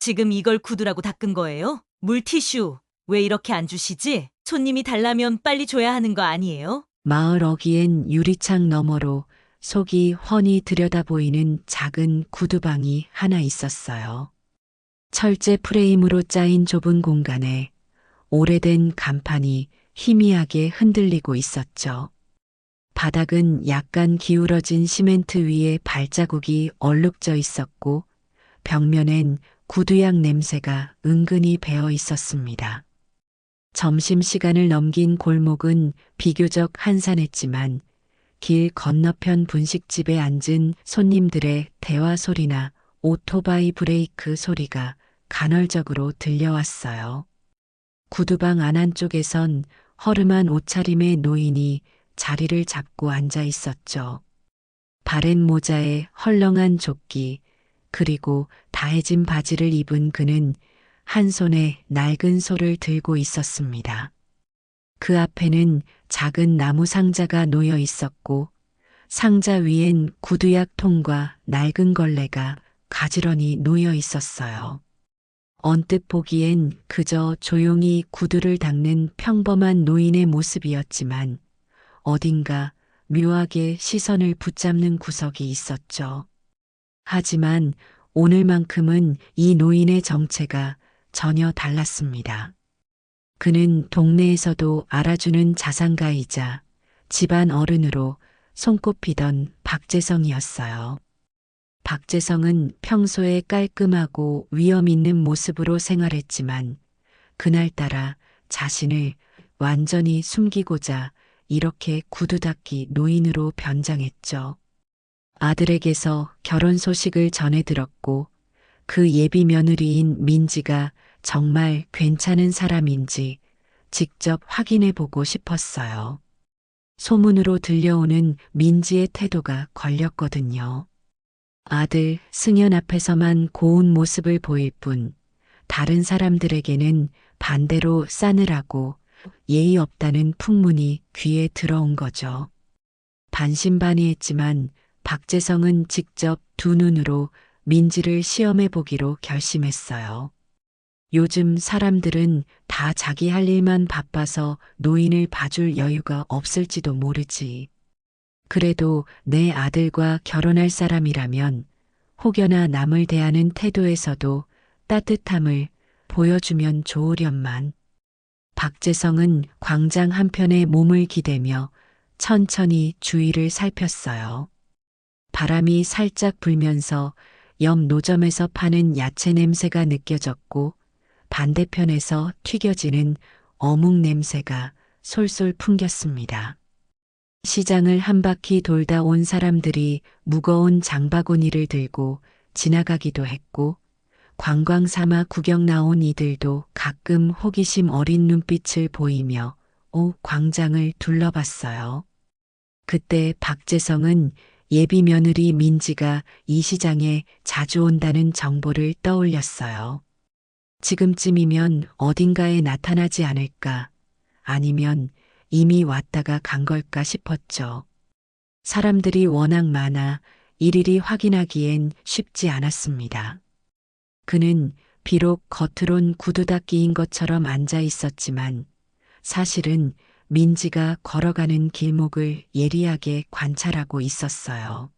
지금 이걸 구두라고 닦은 거예요? 물티슈 왜 이렇게 안 주시지? 손님이 달라면 빨리 줘야 하는 거 아니에요? 마을 어귀엔 유리창 너머로 속이 훤히 들여다 보이는 작은 구두방이 하나 있었어요. 철제 프레임으로 짜인 좁은 공간에 오래된 간판이 희미하게 흔들리고 있었죠. 바닥은 약간 기울어진 시멘트 위에 발자국이 얼룩져 있었고 벽면엔 구두약 냄새가 은근히 배어 있었습니다. 점심시간을 넘긴 골목은 비교적 한산했지만 길 건너편 분식집에 앉은 손님들의 대화 소리나 오토바이 브레이크 소리가 간헐적으로 들려왔어요. 구두방 안쪽에선 허름한 옷차림의 노인이 자리를 잡고 앉아 있었죠. 바렛 모자에 헐렁한 조끼, 그리고 다해진 바지를 입은 그는 한 손에 낡은 소를 들고 있었습니다. 그 앞에는 작은 나무 상자가 놓여 있었고 상자 위엔 구두약 통과 낡은 걸레가 가지런히 놓여 있었어요. 언뜻 보기엔 그저 조용히 구두를 닦는 평범한 노인의 모습이었지만 어딘가 묘하게 시선을 붙잡는 구석이 있었죠. 하지만 오늘만큼은 이 노인의 정체가 전혀 달랐습니다. 그는 동네에서도 알아주는 자산가이자 집안 어른으로 손꼽히던 박재성이었어요. 박재성은 평소에 깔끔하고 위험 있는 모습으로 생활했지만 그날따라 자신을 완전히 숨기고자 이렇게 구두닦이 노인으로 변장했죠. 아들에게서 결혼 소식을 전해 들었고 그 예비 며느리인 민지가 정말 괜찮은 사람인지 직접 확인해 보고 싶었어요. 소문으로 들려오는 민지의 태도가 걸렸거든요. 아들 승연 앞에서만 고운 모습을 보일 뿐 다른 사람들에게는 반대로 싸늘하고 예의 없다는 풍문이 귀에 들어온 거죠. 반신반의했지만 박재성은 직접 두 눈으로 민지를 시험해 보기로 결심했어요. 요즘 사람들은 다 자기 할 일만 바빠서 노인을 봐줄 여유가 없을지도 모르지. 그래도 내 아들과 결혼할 사람이라면 혹여나 남을 대하는 태도에서도 따뜻함을 보여주면 좋으련만. 박재성은 광장 한편에 몸을 기대며 천천히 주위를 살폈어요. 바람이 살짝 불면서 옆 노점에서 파는 야채 냄새가 느껴졌고 반대편에서 튀겨지는 어묵 냄새가 솔솔 풍겼습니다. 시장을 한 바퀴 돌다 온 사람들이 무거운 장바구니를 들고 지나가기도 했고 관광 삼아 구경 나온 이들도 가끔 호기심 어린 눈빛을 보이며 광장을 둘러봤어요. 그때 박재성은 예비 며느리 민지가 이 시장에 자주 온다는 정보를 떠올렸어요. 지금쯤이면 어딘가에 나타나지 않을까, 아니면 이미 왔다가 간 걸까 싶었죠. 사람들이 워낙 많아 일일이 확인하기엔 쉽지 않았습니다. 그는 비록 겉으론 구두닦이인 것처럼 앉아 있었지만 사실은 민지가 걸어가는 길목을 예리하게 관찰하고 있었어요.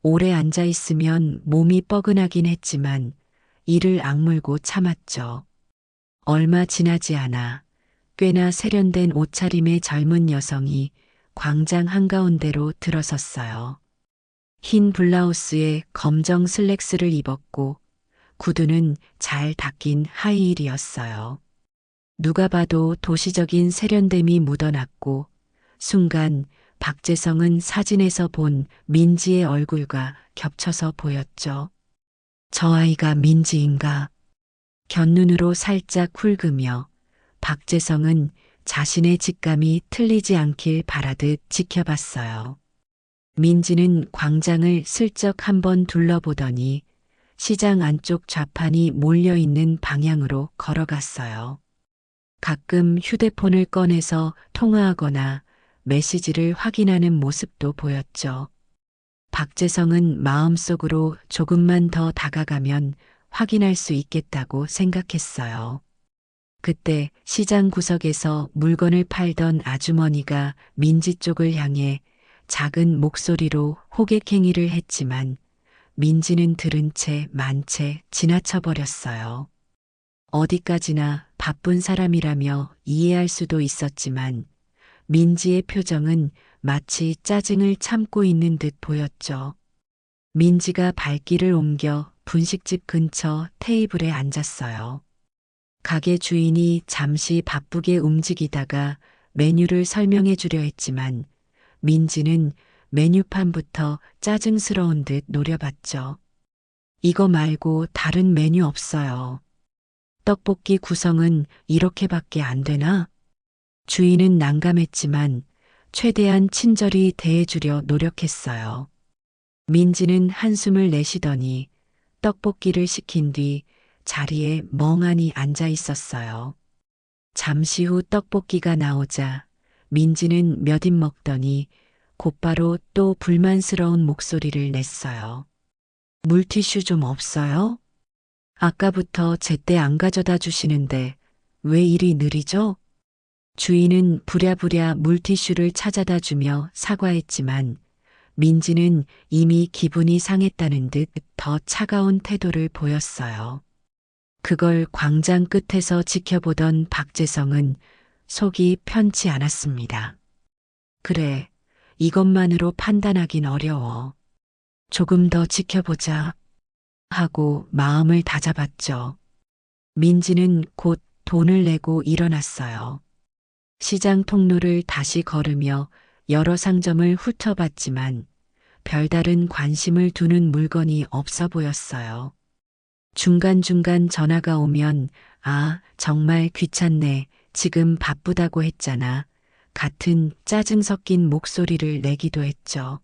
오래 앉아 있으면 몸이 뻐근하긴 했지만 이를 악물고 참았죠. 얼마 지나지 않아 꽤나 세련된 옷차림의 젊은 여성이 광장 한가운데로 들어섰어요. 흰 블라우스에 검정 슬랙스를 입었고 구두는 잘 닦인 하이힐이었어요. 누가 봐도 도시적인 세련됨이 묻어났고 순간 박재성은 사진에서 본 민지의 얼굴과 겹쳐서 보였죠. 저 아이가 민지인가? 곁눈으로 살짝 훑으며 박재성은 자신의 직감이 틀리지 않길 바라듯 지켜봤어요. 민지는 광장을 슬쩍 한번 둘러보더니 시장 안쪽 좌판이 몰려있는 방향으로 걸어갔어요. 가끔 휴대폰을 꺼내서 통화하거나 메시지를 확인하는 모습도 보였죠. 박재성은 마음속으로 조금만 더 다가가면 확인할 수 있겠다고 생각했어요. 그때 시장 구석에서 물건을 팔던 아주머니가 민지 쪽을 향해 작은 목소리로 호객행위를 했지만 민지는 들은 채 만채 지나쳐 버렸어요. 어디까지나 바쁜 사람이라며 이해할 수도 있었지만 민지의 표정은 마치 짜증을 참고 있는 듯 보였죠. 민지가 발길을 옮겨 분식집 근처 테이블에 앉았어요. 가게 주인이 잠시 바쁘게 움직이다가 메뉴를 설명해 주려 했지만 민지는 메뉴판부터 짜증스러운 듯 노려봤죠. 이거 말고 다른 메뉴 없어요. 떡볶이 구성은 이렇게밖에 안 되나? 주인은 난감했지만 최대한 친절히 대해주려 노력했어요. 민지는 한숨을 내쉬더니 떡볶이를 시킨 뒤 자리에 멍하니 앉아 있었어요. 잠시 후 떡볶이가 나오자 민지는 몇 입 먹더니 곧바로 또 불만스러운 목소리를 냈어요. 물티슈 좀 없어요? 아까부터 제때 안 가져다 주시는데 왜 이리 느리죠? 주인은 부랴부랴 물티슈를 찾아다 주며 사과했지만 민지는 이미 기분이 상했다는 듯 더 차가운 태도를 보였어요. 그걸 광장 끝에서 지켜보던 박재성은 속이 편치 않았습니다. 그래, 이것만으로 판단하긴 어려워. 조금 더 지켜보자 하고 마음을 다잡았죠. 민지는 곧 돈을 내고 일어났어요. 시장 통로를 다시 걸으며 여러 상점을 훑어봤지만 별다른 관심을 두는 물건이 없어 보였어요. 중간중간 전화가 오면 아, 정말 귀찮네. 지금 바쁘다고 했잖아. 같은 짜증 섞인 목소리를 내기도 했죠.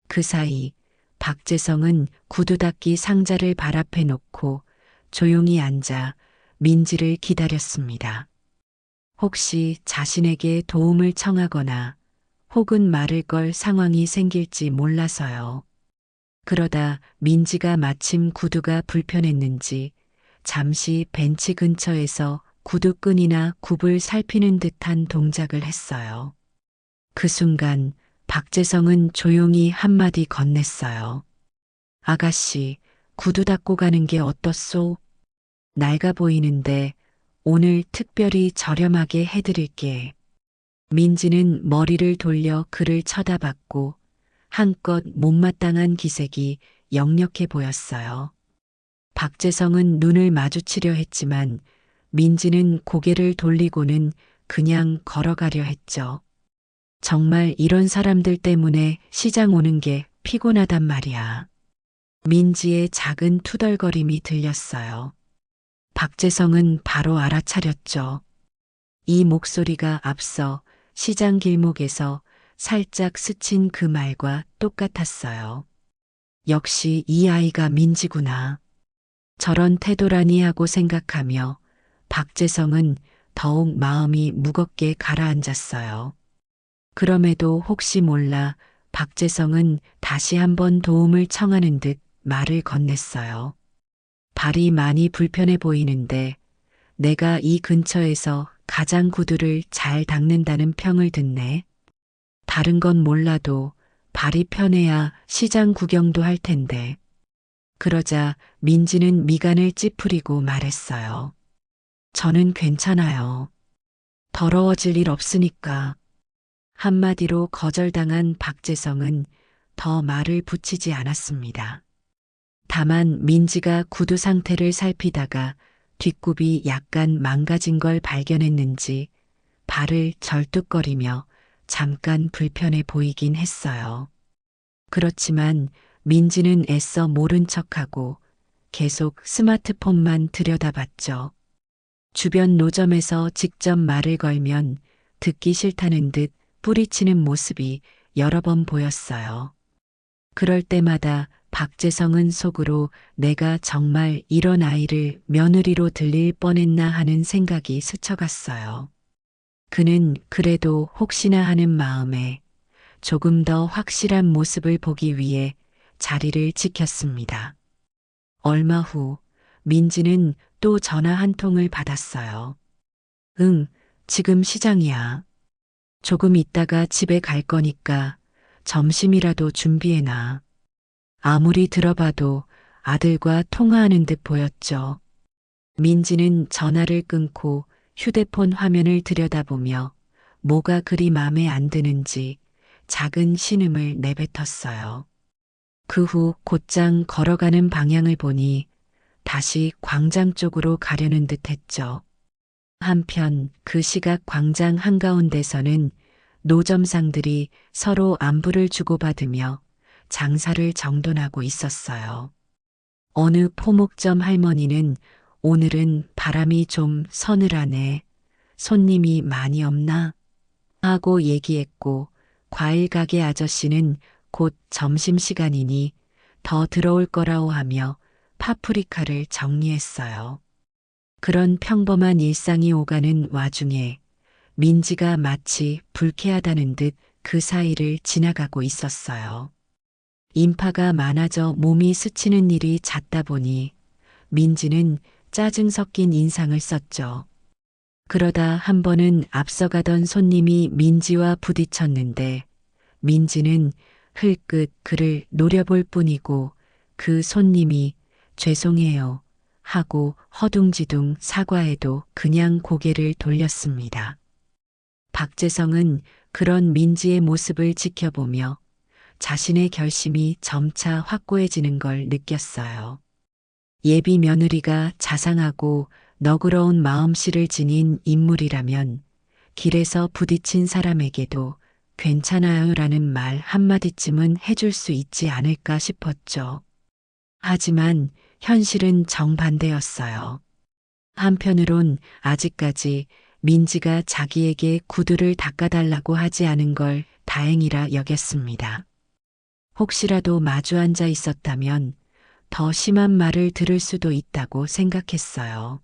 그 사이 박재성은 구두 닦기 상자를 발 앞에 놓고 조용히 앉아 민지를 기다렸습니다. 혹시 자신에게 도움을 청하거나 혹은 말을 걸 상황이 생길지 몰라서요. 그러다 민지가 마침 구두가 불편했는지 잠시 벤치 근처에서 구두끈이나 굽을 살피는 듯한 동작을 했어요. 그 순간 박재성은 조용히 한마디 건넸어요. 아가씨, 구두 닦고 가는 게 어떻소? 낡아 보이는데 오늘 특별히 저렴하게 해드릴게. 민지는 머리를 돌려 그를 쳐다봤고 한껏 못마땅한 기색이 역력해 보였어요. 박재성은 눈을 마주치려 했지만 민지는 고개를 돌리고는 그냥 걸어가려 했죠. 정말 이런 사람들 때문에 시장 오는 게 피곤하단 말이야. 민지의 작은 투덜거림이 들렸어요. 박재성은 바로 알아차렸죠. 이 목소리가 앞서 시장 길목에서 살짝 스친 그 말과 똑같았어요. 역시 이 아이가 민지구나. 저런 태도라니 하고 생각하며 박재성은 더욱 마음이 무겁게 가라앉았어요. 그럼에도 혹시 몰라 박재성은 다시 한번 도움을 청하는 듯 말을 건넸어요. 발이 많이 불편해 보이는데 내가 이 근처에서 가장 구두를 잘 닦는다는 평을 듣네. 다른 건 몰라도 발이 편해야 시장 구경도 할 텐데. 그러자 민지는 미간을 찌푸리고 말했어요. 저는 괜찮아요. 더러워질 일 없으니까. 한마디로 거절당한 박재성은 더 말을 붙이지 않았습니다. 다만 민지가 구두 상태를 살피다가 뒷굽이 약간 망가진 걸 발견했는지 발을 절뚝거리며 잠깐 불편해 보이긴 했어요. 그렇지만 민지는 애써 모른 척하고 계속 스마트폰만 들여다봤죠. 주변 노점에서 직접 말을 걸면 듣기 싫다는 듯 뿌리치는 모습이 여러 번 보였어요. 그럴 때마다 박재성은 속으로 내가 정말 이런 아이를 며느리로 들릴 뻔했나 하는 생각이 스쳐갔어요. 그는 그래도 혹시나 하는 마음에 조금 더 확실한 모습을 보기 위해 자리를 지켰습니다. 얼마 후 민지는 또 전화 한 통을 받았어요. 응, 지금 시장이야. 조금 있다가 집에 갈 거니까 점심이라도 준비해놔. 아무리 들어봐도 아들과 통화하는 듯 보였죠. 민지는 전화를 끊고 휴대폰 화면을 들여다보며 뭐가 그리 마음에 안 드는지 작은 신음을 내뱉었어요. 그 후 곧장 걸어가는 방향을 보니 다시 광장 쪽으로 가려는 듯 했죠. 한편 그 시각 광장 한가운데서는 노점상들이 서로 안부를 주고받으며 장사를 정돈하고 있었어요. 어느 포목점 할머니는 오늘은 바람이 좀 서늘하네. 손님이 많이 없나? 하고 얘기했고, 과일 가게 아저씨는 곧 점심시간이니 더 들어올 거라고 하며 파프리카를 정리했어요. 그런 평범한 일상이 오가는 와중에 민지가 마치 불쾌하다는 듯 그 사이를 지나가고 있었어요. 인파가 많아져 몸이 스치는 일이 잦다 보니 민지는 짜증 섞인 인상을 썼죠. 그러다 한 번은 앞서가던 손님이 민지와 부딪혔는데 민지는 흘끗 그를 노려볼 뿐이고 그 손님이 죄송해요 하고 허둥지둥 사과해도 그냥 고개를 돌렸습니다. 박재성은 그런 민지의 모습을 지켜보며 자신의 결심이 점차 확고해지는 걸 느꼈어요. 예비 며느리가 자상하고 너그러운 마음씨를 지닌 인물이라면 길에서 부딪힌 사람에게도 괜찮아요라는 말 한마디쯤은 해줄 수 있지 않을까 싶었죠. 하지만 현실은 정반대였어요. 한편으론 아직까지 민지가 자기에게 구두를 닦아달라고 하지 않은 걸 다행이라 여겼습니다. 혹시라도 마주 앉아 있었다면 더 심한 말을 들을 수도 있다고 생각했어요.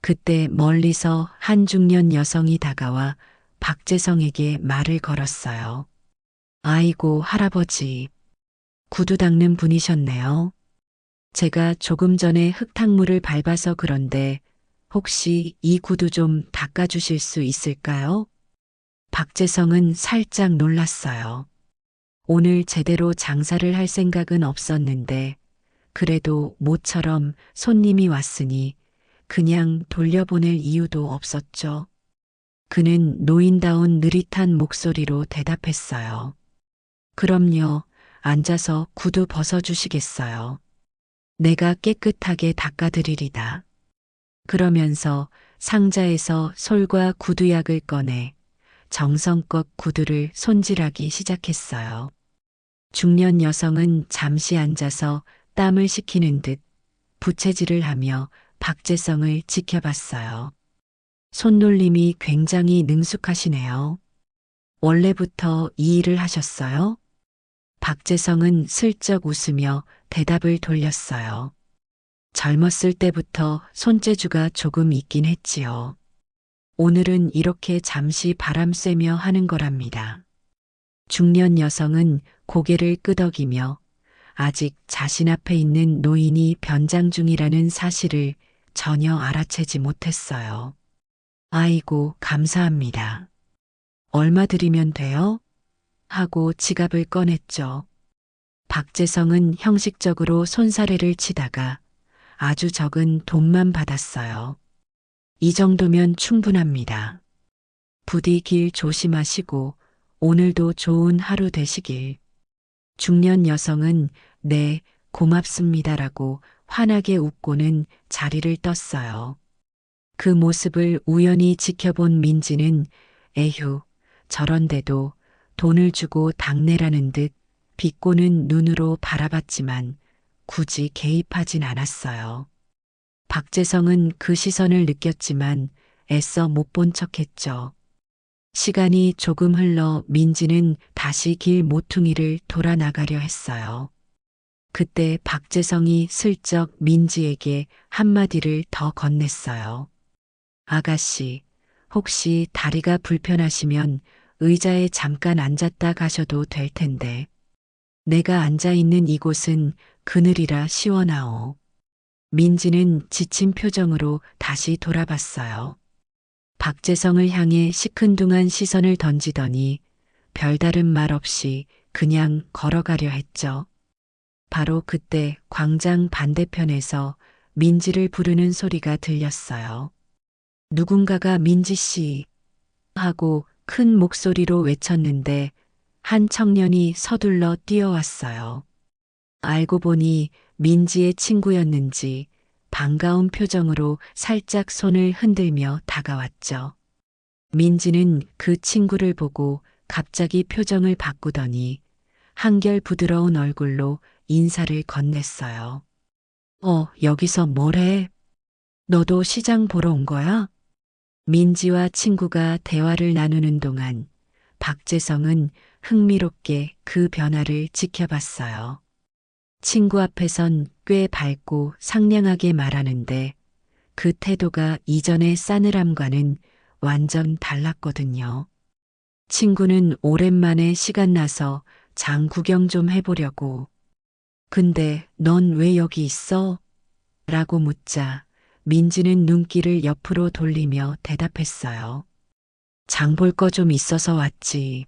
그때 멀리서 한 중년 여성이 다가와 박재성에게 말을 걸었어요. 아이고, 할아버지. 구두 닦는 분이셨네요. 제가 조금 전에 흙탕물을 밟아서 그런데 혹시 이 구두 좀 닦아주실 수 있을까요? 박재성은 살짝 놀랐어요. 오늘 제대로 장사를 할 생각은 없었는데 그래도 모처럼 손님이 왔으니 그냥 돌려보낼 이유도 없었죠. 그는 노인다운 느릿한 목소리로 대답했어요. 그럼요. 앉아서 구두 벗어주시겠어요. 내가 깨끗하게 닦아드리리다. 그러면서 상자에서 솔과 구두약을 꺼내 정성껏 구두를 손질하기 시작했어요. 중년 여성은 잠시 앉아서 땀을 식히는 듯 부채질을 하며 박재성을 지켜봤어요. 손놀림이 굉장히 능숙하시네요. 원래부터 이 일을 하셨어요? 박재성은 슬쩍 웃으며 대답을 돌렸어요. 젊었을 때부터 손재주가 조금 있긴 했지요. 오늘은 이렇게 잠시 바람 쐬며 하는 거랍니다. 중년 여성은 고개를 끄덕이며 아직 자신 앞에 있는 노인이 변장 중이라는 사실을 전혀 알아채지 못했어요. 아이고, 감사합니다. 얼마 드리면 돼요? 하고 지갑을 꺼냈죠. 박재성은 형식적으로 손사래를 치다가 아주 적은 돈만 받았어요. 이 정도면 충분합니다. 부디 길 조심하시고 오늘도 좋은 하루 되시길. 중년 여성은 네, 고맙습니다라고 환하게 웃고는 자리를 떴어요. 그 모습을 우연히 지켜본 민지는 에휴, 저런데도 돈을 주고 닦내라는 듯 비꼬는 눈으로 바라봤지만 굳이 개입하진 않았어요. 박재성은 그 시선을 느꼈지만 애써 못 본 척했죠. 시간이 조금 흘러 민지는 다시 길 모퉁이를 돌아 나가려 했어요. 그때 박재성이 슬쩍 민지에게 한마디를 더 건넸어요. 아가씨, 혹시 다리가 불편하시면 의자에 잠깐 앉았다 가셔도 될 텐데. 내가 앉아 있는 이곳은 그늘이라 시원하오. 민지는 지친 표정으로 다시 돌아봤어요. 박재성을 향해 시큰둥한 시선을 던지더니 별다른 말 없이 그냥 걸어가려 했죠. 바로 그때 광장 반대편에서 민지를 부르는 소리가 들렸어요. 누군가가 민지 씨 하고 큰 목소리로 외쳤는데 한 청년이 서둘러 뛰어왔어요. 알고 보니 민지의 친구였는지 반가운 표정으로 살짝 손을 흔들며 다가왔죠. 민지는 그 친구를 보고 갑자기 표정을 바꾸더니 한결 부드러운 얼굴로 인사를 건넸어요. 여기서 뭐래? 너도 시장 보러 온 거야? 민지와 친구가 대화를 나누는 동안 박재성은 흥미롭게 그 변화를 지켜봤어요. 친구 앞에선 꽤 밝고 상냥하게 말하는데 그 태도가 이전의 싸늘함과는 완전 달랐거든요. 친구는 오랜만에 시간 나서 장 구경 좀 해보려고. 근데 넌 왜 여기 있어? 라고 묻자 민지는 눈길을 옆으로 돌리며 대답했어요. 장 볼 거 좀 있어서 왔지.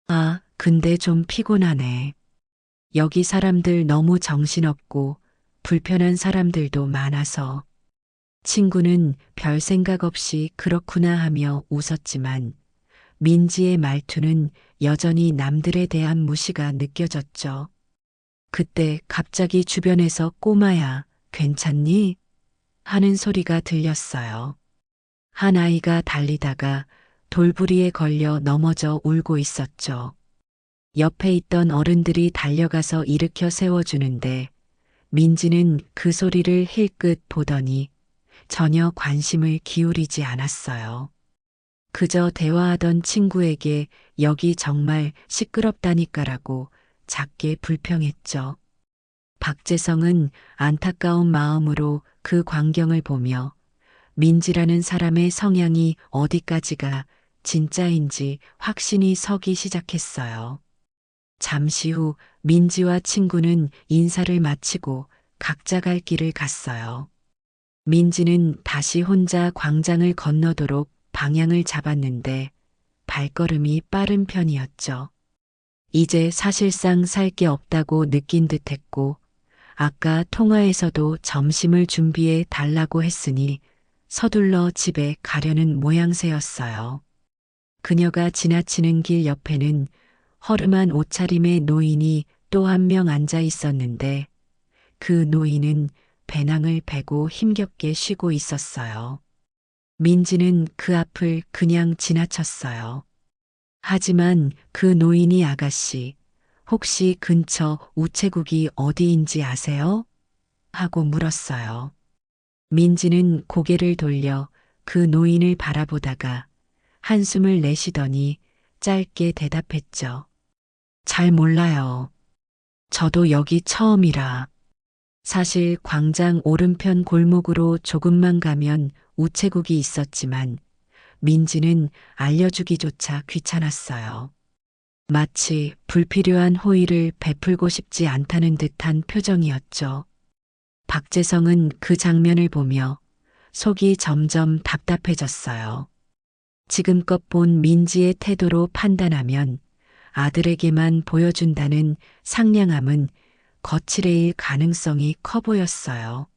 아, 근데 좀 피곤하네. 여기 사람들 너무 정신없고 불편한 사람들도 많아서. 친구는 별 생각 없이 그렇구나 하며 웃었지만 민지의 말투는 여전히 남들에 대한 무시가 느껴졌죠. 그때 갑자기 주변에서 꼬마야, 괜찮니? 하는 소리가 들렸어요. 한 아이가 달리다가 돌부리에 걸려 넘어져 울고 있었죠. 옆에 있던 어른들이 달려가서 일으켜 세워주는데 민지는 그 소리를 힐끗 보더니 전혀 관심을 기울이지 않았어요. 그저 대화하던 친구에게 여기 정말 시끄럽다니까라고 작게 불평했죠. 박재성은 안타까운 마음으로 그 광경을 보며 민지라는 사람의 성향이 어디까지가 진짜인지 확신이 서기 시작했어요. 잠시 후 민지와 친구는 인사를 마치고 각자 갈 길을 갔어요. 민지는 다시 혼자 광장을 건너도록 방향을 잡았는데 발걸음이 빠른 편이었죠. 이제 사실상 살 게 없다고 느낀 듯 했고 아까 통화에서도 점심을 준비해 달라고 했으니 서둘러 집에 가려는 모양새였어요. 그녀가 지나치는 길 옆에는 허름한 옷차림의 노인이 또 한 명 앉아 있었는데 그 노인은 배낭을 베고 힘겹게 쉬고 있었어요. 민지는 그 앞을 그냥 지나쳤어요. 하지만 그 노인이 아가씨, 혹시 근처 우체국이 어디인지 아세요? 하고 물었어요. 민지는 고개를 돌려 그 노인을 바라보다가 한숨을 내쉬더니 짧게 대답했죠. 잘 몰라요. 저도 여기 처음이라. 사실 광장 오른편 골목으로 조금만 가면 우체국이 있었지만 민지는 알려주기조차 귀찮았어요. 마치 불필요한 호의를 베풀고 싶지 않다는 듯한 표정이었죠. 박재성은 그 장면을 보며 속이 점점 답답해졌어요. 지금껏 본 민지의 태도로 판단하면 아들에게만 보여준다는 상냥함은 거칠해일 가능성이 커 보였어요.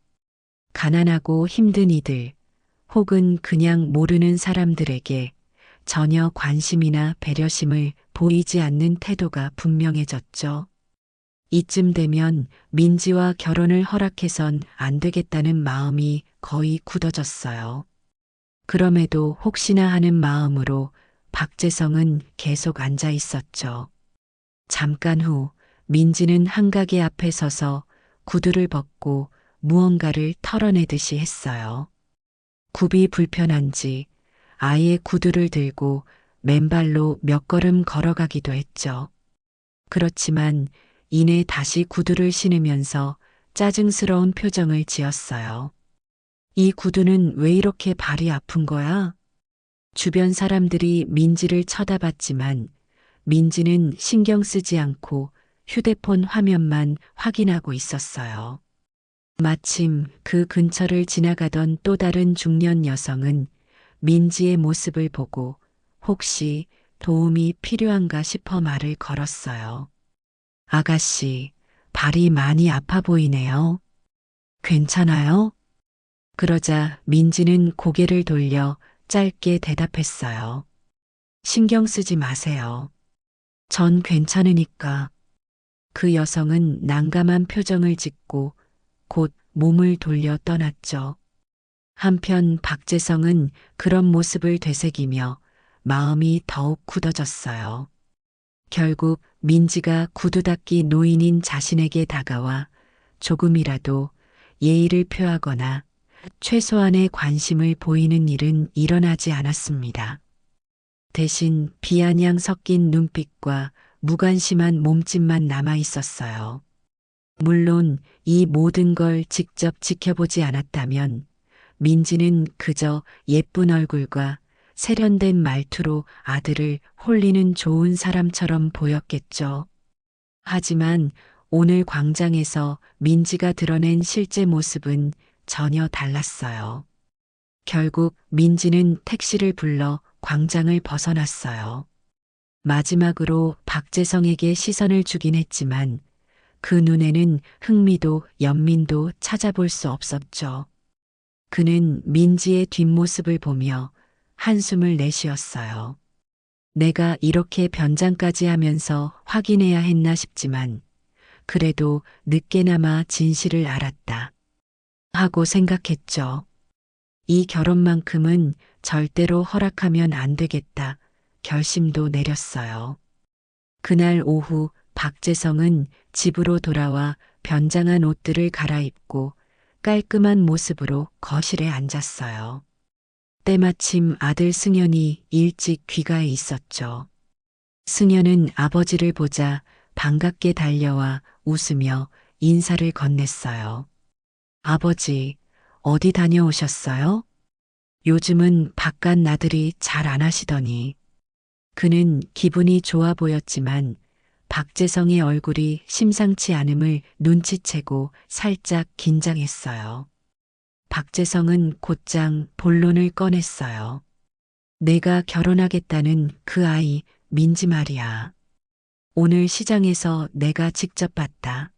가난하고 힘든 이들, 혹은 그냥 모르는 사람들에게 전혀 관심이나 배려심을 보이지 않는 태도가 분명해졌죠. 이쯤 되면 민지와 결혼을 허락해선 안 되겠다는 마음이 거의 굳어졌어요. 그럼에도 혹시나 하는 마음으로 박재성은 계속 앉아 있었죠. 잠깐 후 민지는 한가게 앞에 서서 구두를 벗고 무언가를 털어내듯이 했어요. 굽이 불편한지 아예 구두를 들고 맨발로 몇 걸음 걸어가기도 했죠. 그렇지만 이내 다시 구두를 신으면서 짜증스러운 표정을 지었어요. 이 구두는 왜 이렇게 발이 아픈 거야? 주변 사람들이 민지를 쳐다봤지만 민지는 신경 쓰지 않고 휴대폰 화면만 확인하고 있었어요. 마침 그 근처를 지나가던 또 다른 중년 여성은 민지의 모습을 보고 혹시 도움이 필요한가 싶어 말을 걸었어요. 아가씨, 발이 많이 아파 보이네요. 괜찮아요? 그러자 민지는 고개를 돌려 짧게 대답했어요. 신경 쓰지 마세요. 전 괜찮으니까. 그 여성은 난감한 표정을 짓고 곧 몸을 돌려 떠났죠. 한편 박재성은 그런 모습을 되새기며 마음이 더욱 굳어졌어요. 결국 민지가 구두 닦기 노인인 자신에게 다가와 조금이라도 예의를 표하거나 최소한의 관심을 보이는 일은 일어나지 않았습니다. 대신 비아냥 섞인 눈빛과 무관심한 몸짓만 남아 있었어요. 물론 이 모든 걸 직접 지켜보지 않았다면 민지는 그저 예쁜 얼굴과 세련된 말투로 아들을 홀리는 좋은 사람처럼 보였겠죠. 하지만 오늘 광장에서 민지가 드러낸 실제 모습은 전혀 달랐어요. 결국 민지는 택시를 불러 광장을 벗어났어요. 마지막으로 박재성에게 시선을 주긴 했지만 그 눈에는 흥미도 연민도 찾아볼 수 없었죠. 그는 민지의 뒷모습을 보며 한숨을 내쉬었어요. 내가 이렇게 변장까지 하면서 확인해야 했나 싶지만 그래도 늦게나마 진실을 알았다 하고 생각했죠. 이 결혼만큼은 절대로 허락하면 안 되겠다 결심도 내렸어요. 그날 오후 박재성은 집으로 돌아와 변장한 옷들을 갈아입고 깔끔한 모습으로 거실에 앉았어요. 때마침 아들 승현이 일찍 귀가해 있었죠. 승현은 아버지를 보자 반갑게 달려와 웃으며 인사를 건넸어요. 아버지, 어디 다녀오셨어요? 요즘은 바깥 나들이 잘 안 하시더니. 그는 기분이 좋아 보였지만 박재성의 얼굴이 심상치 않음을 눈치채고 살짝 긴장했어요. 박재성은 곧장 본론을 꺼냈어요. 내가 결혼하겠다는 그 아이 민지 말이야. 오늘 시장에서 내가 직접 봤다.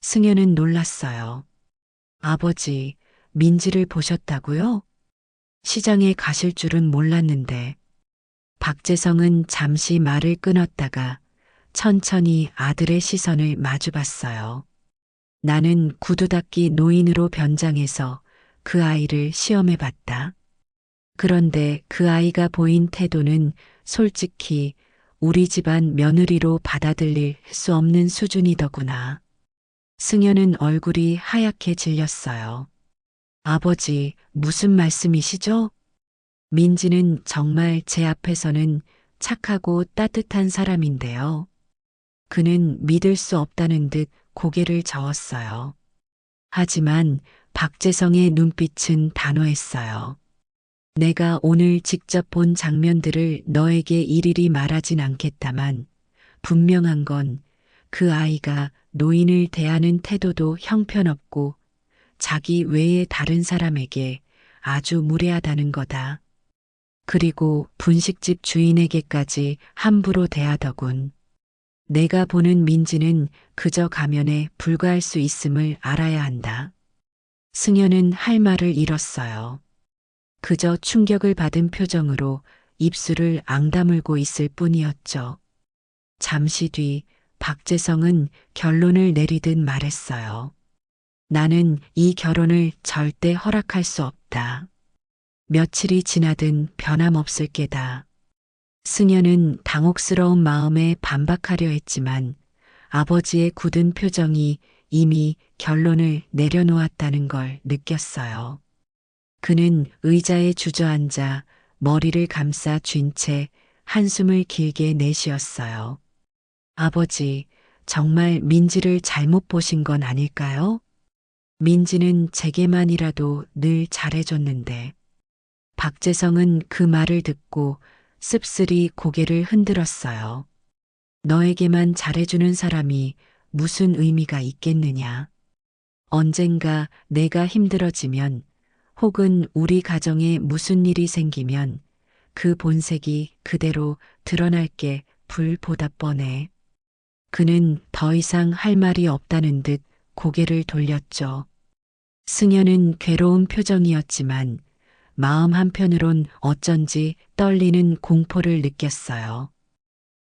승현은 놀랐어요. 아버지, 민지를 보셨다고요? 시장에 가실 줄은 몰랐는데. 박재성은 잠시 말을 끊었다가 천천히 아들의 시선을 마주봤어요. 나는 구두 닦기 노인으로 변장해서 그 아이를 시험해 봤다. 그런데 그 아이가 보인 태도는 솔직히 우리 집안 며느리로 받아들일 수 없는 수준이더구나. 승현은 얼굴이 하얗게 질렸어요. 아버지, 무슨 말씀이시죠? 민지는 정말 제 앞에서는 착하고 따뜻한 사람인데요. 그는 믿을 수 없다는 듯 고개를 저었어요. 하지만 박재성의 눈빛은 단호했어요. 내가 오늘 직접 본 장면들을 너에게 일일이 말하진 않겠다만 분명한 건 그 아이가 노인을 대하는 태도도 형편없고 자기 외에 다른 사람에게 아주 무례하다는 거다. 그리고 분식집 주인에게까지 함부로 대하더군. 내가 보는 민지는 그저 가면에 불과할 수 있음을 알아야 한다. 승현은 할 말을 잃었어요. 그저 충격을 받은 표정으로 입술을 앙다물고 있을 뿐이었죠. 잠시 뒤 박재성은 결론을 내리듯 말했어요. 나는 이 결혼을 절대 허락할 수 없다. 며칠이 지나든 변함없을 게다. 승현은 당혹스러운 마음에 반박하려 했지만 아버지의 굳은 표정이 이미 결론을 내려놓았다는 걸 느꼈어요. 그는 의자에 주저앉아 머리를 감싸 쥔 채 한숨을 길게 내쉬었어요. 아버지, 정말 민지를 잘못 보신 건 아닐까요? 민지는 제게만이라도 늘 잘해줬는데. 박재성은 그 말을 듣고 씁쓸히 고개를 흔들었어요. 너에게만 잘해주는 사람이 무슨 의미가 있겠느냐. 언젠가 내가 힘들어지면 혹은 우리 가정에 무슨 일이 생기면 그 본색이 그대로 드러날 게 불보다 뻔해. 그는 더 이상 할 말이 없다는 듯 고개를 돌렸죠. 승현은 괴로운 표정이었지만 마음 한편으론 어쩐지 떨리는 공포를 느꼈어요.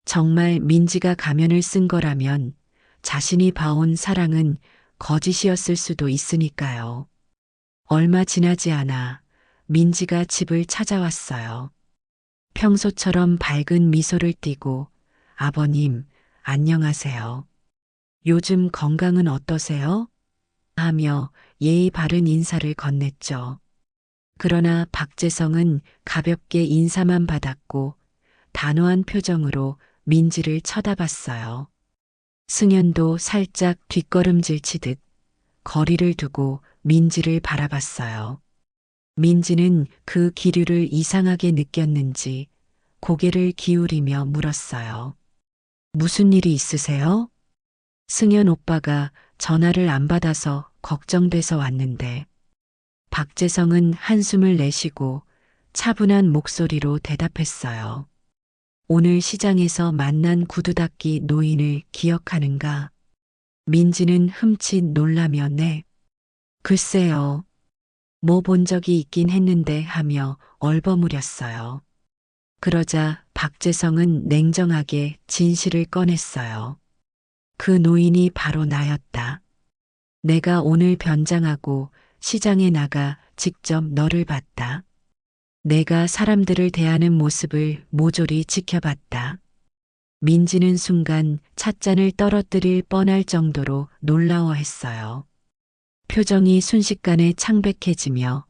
정말 민지가 가면을 쓴 거라면 자신이 봐온 사랑은 거짓이었을 수도 있으니까요. 얼마 지나지 않아 민지가 집을 찾아왔어요. 평소처럼 밝은 미소를 띠고 아버님, 안녕하세요. 요즘 건강은 어떠세요? 하며 예의 바른 인사를 건넸죠. 그러나 박재성은 가볍게 인사만 받았고 단호한 표정으로 민지를 쳐다봤어요. 승현도 살짝 뒷걸음질 치듯 거리를 두고 민지를 바라봤어요. 민지는 그 기류를 이상하게 느꼈는지 고개를 기울이며 물었어요. 무슨 일이 있으세요? 승현 오빠가 전화를 안 받아서 걱정돼서 왔는데 박재성은 한숨을 내쉬고 차분한 목소리로 대답했어요. 오늘 시장에서 만난 구두 닦기 노인을 기억하는가? 민지는 흠칫 놀라며 네. 글쎄요. 뭐 본 적이 있긴 했는데 하며 얼버무렸어요. 그러자 박재성은 냉정하게 진실을 꺼냈어요. 그 노인이 바로 나였다. 내가 오늘 변장하고 시장에 나가 직접 너를 봤다. 내가 사람들을 대하는 모습을 모조리 지켜봤다. 민지는 순간 찻잔을 떨어뜨릴 뻔할 정도로 놀라워했어요. 표정이 순식간에 창백해지며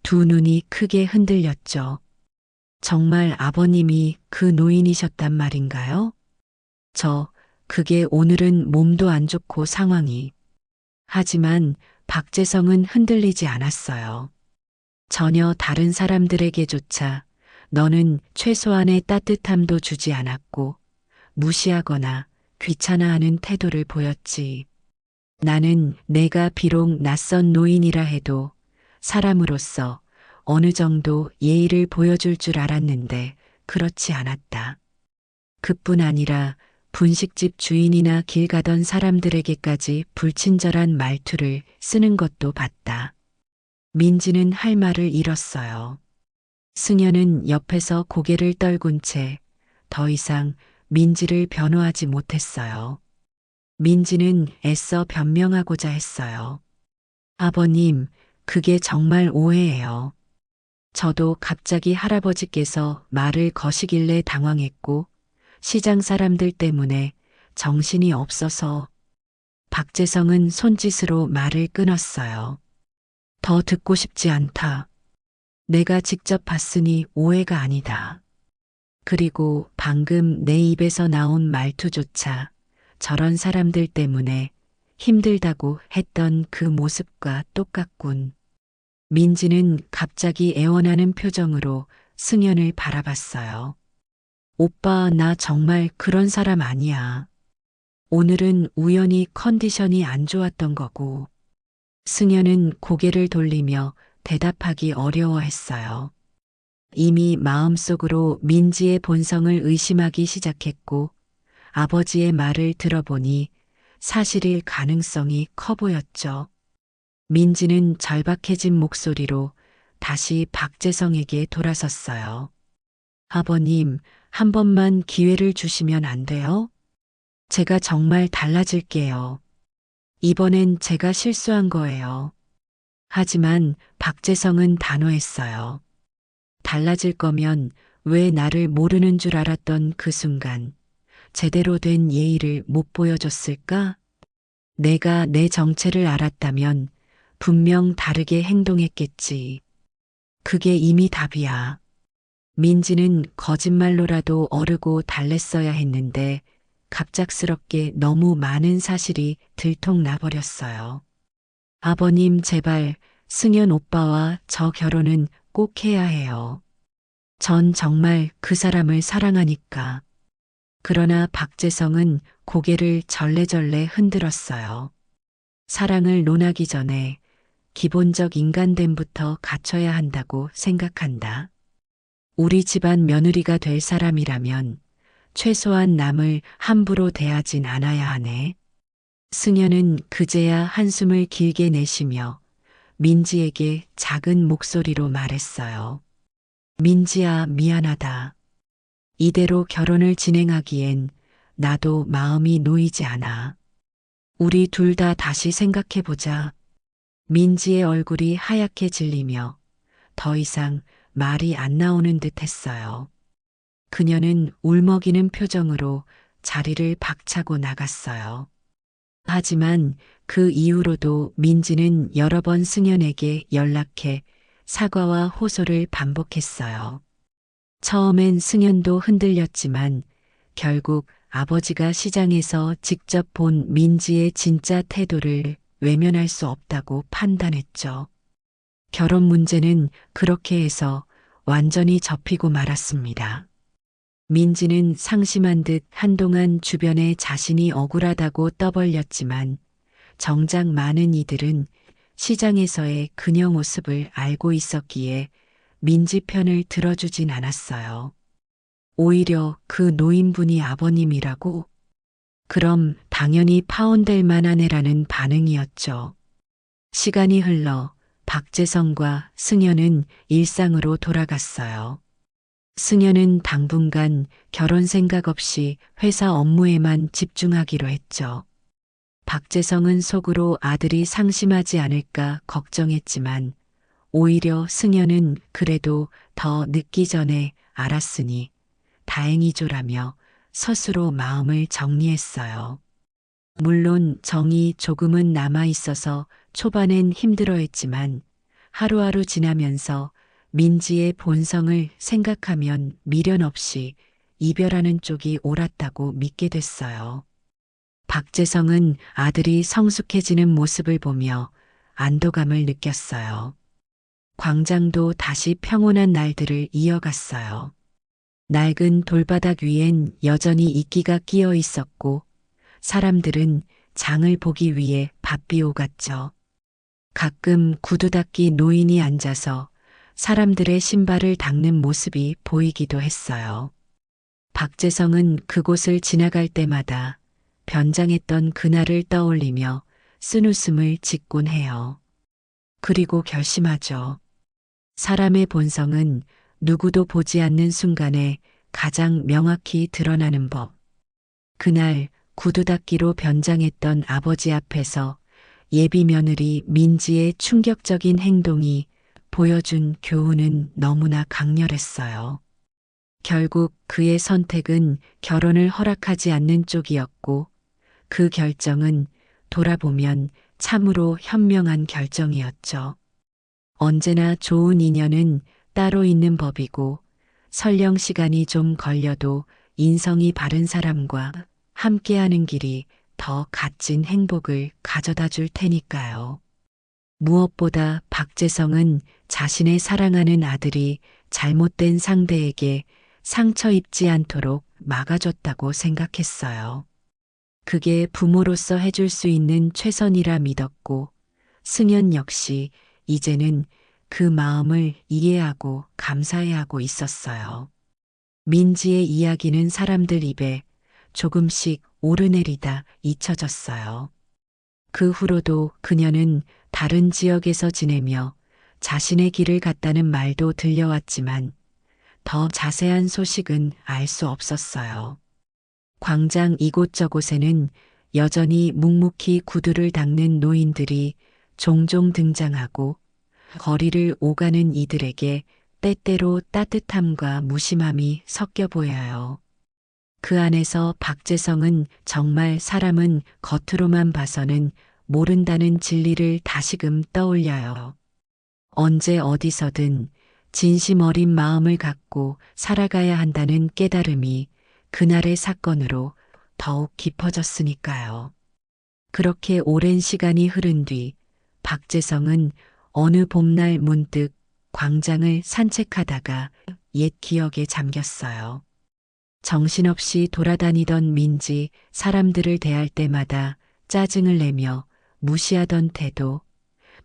두 눈이 크게 흔들렸죠. 정말 아버님이 그 노인이셨단 말인가요? 그게 오늘은 몸도 안 좋고 상황이. 하지만 박재성은 흔들리지 않았어요. 전혀 다른 사람들에게조차 너는 최소한의 따뜻함도 주지 않았고 무시하거나 귀찮아하는 태도를 보였지. 나는 내가 비록 낯선 노인이라 해도 사람으로서 어느 정도 예의를 보여줄 줄 알았는데 그렇지 않았다. 그뿐 아니라 분식집 주인이나 길 가던 사람들에게까지 불친절한 말투를 쓰는 것도 봤다. 민지는 할 말을 잃었어요. 승현은 옆에서 고개를 떨군 채 더 이상 민지를 변호하지 못했어요. 민지는 애써 변명하고자 했어요. 아버님, 그게 정말 오해예요. 저도 갑자기 할아버지께서 말을 거시길래 당황했고 시장 사람들 때문에 정신이 없어서. 박재성은 손짓으로 말을 끊었어요. 더 듣고 싶지 않다. 내가 직접 봤으니 오해가 아니다. 그리고 방금 내 입에서 나온 말투조차 저런 사람들 때문에 힘들다고 했던 그 모습과 똑같군. 민지는 갑자기 애원하는 표정으로 승현을 바라봤어요. 오빠, 나 정말 그런 사람 아니야. 오늘은 우연히 컨디션이 안 좋았던 거고. 승현은 고개를 돌리며 대답하기 어려워했어요. 이미 마음속으로 민지의 본성을 의심하기 시작했고 아버지의 말을 들어보니 사실일 가능성이 커 보였죠. 민지는 절박해진 목소리로 다시 박재성에게 돌아섰어요. 아버님, 한 번만 기회를 주시면 안 돼요? 제가 정말 달라질게요. 이번엔 제가 실수한 거예요. 하지만 박재성은 단호했어요. 달라질 거면 왜 나를 모르는 줄 알았던 그 순간 제대로 된 예의를 못 보여줬을까? 내가 내 정체를 알았다면 분명 다르게 행동했겠지. 그게 이미 답이야. 민지는 거짓말로라도 어르고 달랬어야 했는데 갑작스럽게 너무 많은 사실이 들통나버렸어요. 아버님, 제발 승현 오빠와 저 결혼은 꼭 해야 해요. 전 정말 그 사람을 사랑하니까. 그러나 박재성은 고개를 절레절레 흔들었어요. 사랑을 논하기 전에 기본적 인간됨부터 갖춰야 한다고 생각한다. 우리 집안 며느리가 될 사람이라면 최소한 남을 함부로 대하진 않아야 하네. 승현은 그제야 한숨을 길게 내쉬며 민지에게 작은 목소리로 말했어요. 민지야, 미안하다. 이대로 결혼을 진행하기엔 나도 마음이 놓이지 않아. 우리 둘 다 다시 생각해보자. 민지의 얼굴이 하얗게 질리며 더 이상 말이 안 나오는 듯 했어요. 그녀는 울먹이는 표정으로 자리를 박차고 나갔어요. 하지만 그 이후로도 민지는 여러 번 승연에게 연락해 사과와 호소를 반복했어요. 처음엔 승연도 흔들렸지만 결국 아버지가 시장에서 직접 본 민지의 진짜 태도를 외면할 수 없다고 판단했죠. 결혼 문제는 그렇게 해서 완전히 접히고 말았습니다. 민지는 상심한 듯 한동안 주변에 자신이 억울하다고 떠벌렸지만 정작 많은 이들은 시장에서의 그녀 모습을 알고 있었기에 민지 편을 들어주진 않았어요. 오히려 그 노인분이 아버님이라고? 그럼 당연히 파혼될 만한 애라는 반응이었죠. 시간이 흘러 박재성과 승현은 일상으로 돌아갔어요. 승현은 당분간 결혼 생각 없이 회사 업무에만 집중하기로 했죠. 박재성은 속으로 아들이 상심하지 않을까 걱정했지만 오히려 승현은 그래도 더 늦기 전에 알았으니 다행이죠라며 스스로 마음을 정리했어요. 물론 정이 조금은 남아 있어서 초반엔 힘들어했지만 하루하루 지나면서 민지의 본성을 생각하면 미련 없이 이별하는 쪽이 옳았다고 믿게 됐어요. 박재성은 아들이 성숙해지는 모습을 보며 안도감을 느꼈어요. 광장도 다시 평온한 날들을 이어갔어요. 낡은 돌바닥 위엔 여전히 이끼가 끼어 있었고 사람들은 장을 보기 위해 바삐 오갔죠. 가끔 구두 닦기 노인이 앉아서 사람들의 신발을 닦는 모습이 보이기도 했어요. 박재성은 그곳을 지나갈 때마다 변장했던 그날을 떠올리며 쓴웃음을 짓곤 해요. 그리고 결심하죠. 사람의 본성은 누구도 보지 않는 순간에 가장 명확히 드러나는 법. 그날 구두 닦기로 변장했던 아버지 앞에서 예비 며느리 민지의 충격적인 행동이 보여준 교훈은 너무나 강렬했어요. 결국 그의 선택은 결혼을 허락하지 않는 쪽이었고 그 결정은 돌아보면 참으로 현명한 결정이었죠. 언제나 좋은 인연은 따로 있는 법이고 설령 시간이 좀 걸려도 인성이 바른 사람과 함께하는 길이 더 값진 행복을 가져다 줄 테니까요. 무엇보다 박재성은 자신의 사랑하는 아들이 잘못된 상대에게 상처 입지 않도록 막아줬다고 생각했어요. 그게 부모로서 해줄 수 있는 최선이라 믿었고 승현 역시 이제는 그 마음을 이해하고 감사해야 하고 있었어요. 민지의 이야기는 사람들 입에 조금씩 오르내리다 잊혀졌어요. 그 후로도 그녀는 다른 지역에서 지내며 자신의 길을 갔다는 말도 들려왔지만 더 자세한 소식은 알 수 없었어요. 광장 이곳저곳에는 여전히 묵묵히 구두를 닦는 노인들이 종종 등장하고 거리를 오가는 이들에게 때때로 따뜻함과 무심함이 섞여 보여요. 그 안에서 박재성은 정말 사람은 겉으로만 봐서는 모른다는 진리를 다시금 떠올려요. 언제 어디서든 진심 어린 마음을 갖고 살아가야 한다는 깨달음이 그날의 사건으로 더욱 깊어졌으니까요. 그렇게 오랜 시간이 흐른 뒤 박재성은 어느 봄날 문득 광장을 산책하다가 옛 기억에 잠겼어요. 정신없이 돌아다니던 민지 사람들을 대할 때마다 짜증을 내며 무시하던 태도,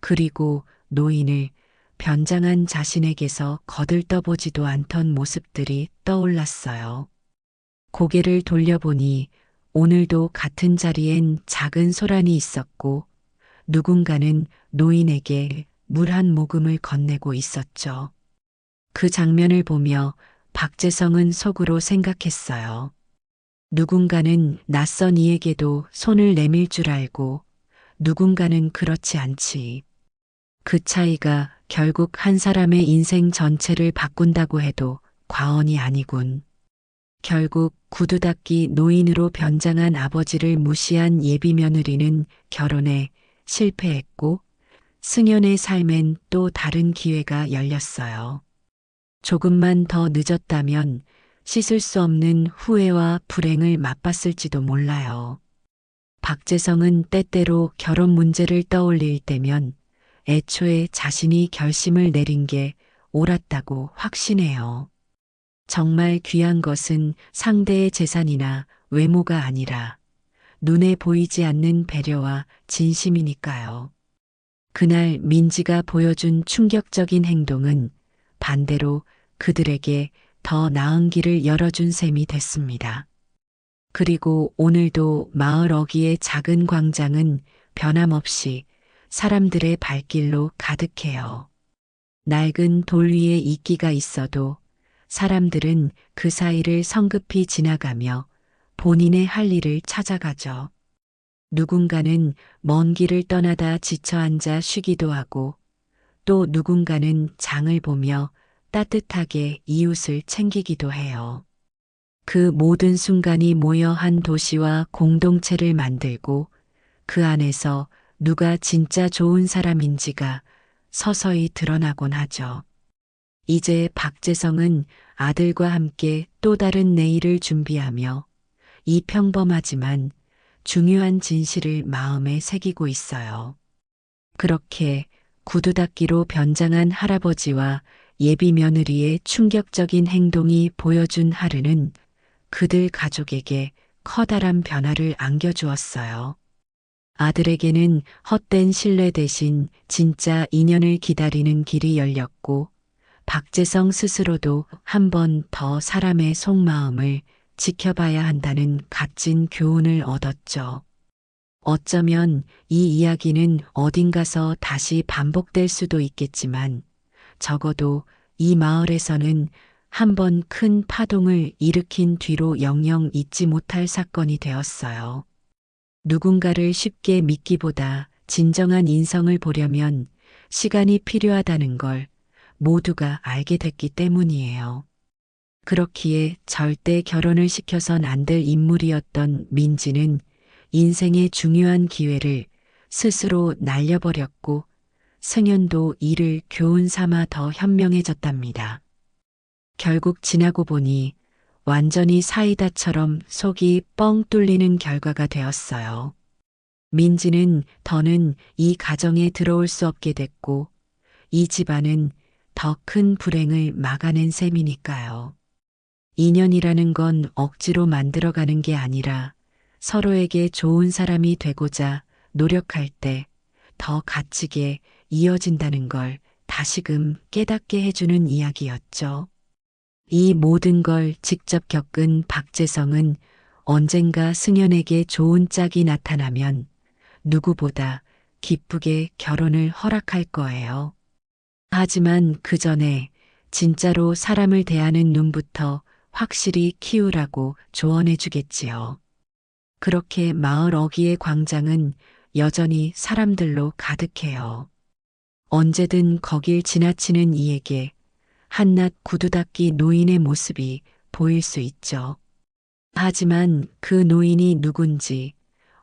그리고 노인을 변장한 자신에게서 거들떠보지도 않던 모습들이 떠올랐어요. 고개를 돌려보니 오늘도 같은 자리엔 작은 소란이 있었고 누군가는 노인에게 물 한 모금을 건네고 있었죠. 그 장면을 보며 박재성은 속으로 생각했어요. 누군가는 낯선 이에게도 손을 내밀 줄 알고 누군가는 그렇지 않지. 그 차이가 결국 한 사람의 인생 전체를 바꾼다고 해도 과언이 아니군. 결국 구두 닦기 노인으로 변장한 아버지를 무시한 예비 며느리는 결혼에 실패했고 승연의 삶엔 또 다른 기회가 열렸어요. 조금만 더 늦었다면 씻을 수 없는 후회와 불행을 맛봤을지도 몰라요. 박재성은 때때로 결혼 문제를 떠올릴 때면 애초에 자신이 결심을 내린 게 옳았다고 확신해요. 정말 귀한 것은 상대의 재산이나 외모가 아니라 눈에 보이지 않는 배려와 진심이니까요. 그날 민지가 보여준 충격적인 행동은 반대로 그들에게 더 나은 길을 열어준 셈이 됐습니다. 그리고 오늘도 마을 어귀의 작은 광장은 변함없이 사람들의 발길로 가득해요. 낡은 돌 위에 이끼가 있어도 사람들은 그 사이를 성급히 지나가며 본인의 할 일을 찾아가죠. 누군가는 먼 길을 떠나다 지쳐 앉아 쉬기도 하고 또 누군가는 장을 보며 따뜻하게 이웃을 챙기기도 해요. 그 모든 순간이 모여 한 도시와 공동체를 만들고 그 안에서 누가 진짜 좋은 사람인지가 서서히 드러나곤 하죠. 이제 박재성은 아들과 함께 또 다른 내일을 준비하며 이 평범하지만 중요한 진실을 마음에 새기고 있어요. 그렇게 구두 닦기로 변장한 할아버지와 예비 며느리의 충격적인 행동이 보여준 하루는 그들 가족에게 커다란 변화를 안겨주었어요. 아들에게는 헛된 신뢰 대신 진짜 인연을 기다리는 길이 열렸고 박재성 스스로도 한 번 더 사람의 속마음을 지켜봐야 한다는 값진 교훈을 얻었죠. 어쩌면 이 이야기는 어딘가서 다시 반복될 수도 있겠지만 적어도 이 마을에서는 한 번 큰 파동을 일으킨 뒤로 영영 잊지 못할 사건이 되었어요. 누군가를 쉽게 믿기보다 진정한 인성을 보려면 시간이 필요하다는 걸 모두가 알게 됐기 때문이에요. 그렇기에 절대 결혼을 시켜선 안 될 인물이었던 민지는 인생의 중요한 기회를 스스로 날려버렸고 승연도 이를 교훈 삼아 더 현명해졌답니다. 결국 지나고 보니 완전히 사이다처럼 속이 뻥 뚫리는 결과가 되었어요. 민지는 더는 이 가정에 들어올 수 없게 됐고 이 집안은 더 큰 불행을 막아낸 셈이니까요. 인연이라는 건 억지로 만들어가는 게 아니라 서로에게 좋은 사람이 되고자 노력할 때 더 값지게 이어진다는 걸 다시금 깨닫게 해주는 이야기였죠. 이 모든 걸 직접 겪은 박재성은 언젠가 승연에게 좋은 짝이 나타나면 누구보다 기쁘게 결혼을 허락할 거예요. 하지만 그 전에 진짜로 사람을 대하는 눈부터 확실히 키우라고 조언해 주겠지요. 그렇게 마을 어귀의 광장은 여전히 사람들로 가득해요. 언제든 거길 지나치는 이에게 한낱 구두 닦기 노인의 모습이 보일 수 있죠. 하지만 그 노인이 누군지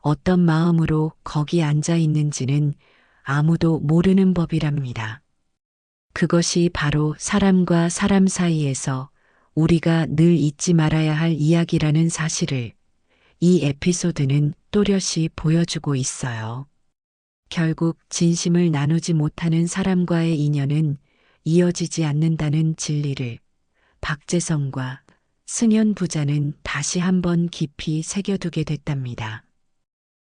어떤 마음으로 거기 앉아 있는지는 아무도 모르는 법이랍니다. 그것이 바로 사람과 사람 사이에서 우리가 늘 잊지 말아야 할 이야기라는 사실을 이 에피소드는 또렷이 보여주고 있어요. 결국 진심을 나누지 못하는 사람과의 인연은 이어지지 않는다는 진리를 박재성과 승연 부자는 다시 한번 깊이 새겨두게 됐답니다.